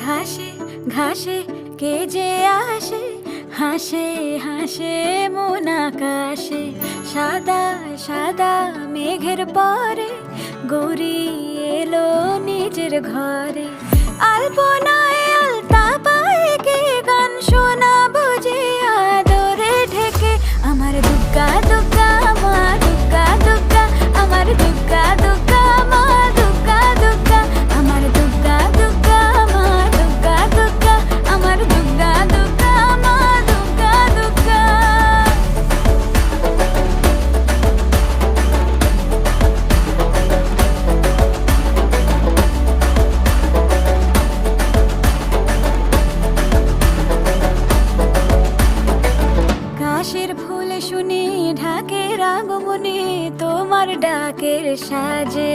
ঘাসে ঘাসে কে যে আসে, হাসে হাসে মন আকাশে। সাদা সাদা মেঘের পরে গৌরী এলো নিজের ঘরে। আলপনায় আলতা পায়ে কে গান শোনাবো যে আদরে ঢেকে। আমার দুগ্গা দুগ্গা মা দুগ্গা দুগ্গা, আমার দুগ্গা দুগ্গা মা দুগ্গা দুগ্গা, আমার দুগ্গা দুগ্গা মা দুগ্গা দুগ্গা, আমার দুগ্গা দুগ্গা মা দুগ্গা দুগ্গা। কাশের ফুল শুনি ঢাকের আগমনে, তোমার ডাকের সাজে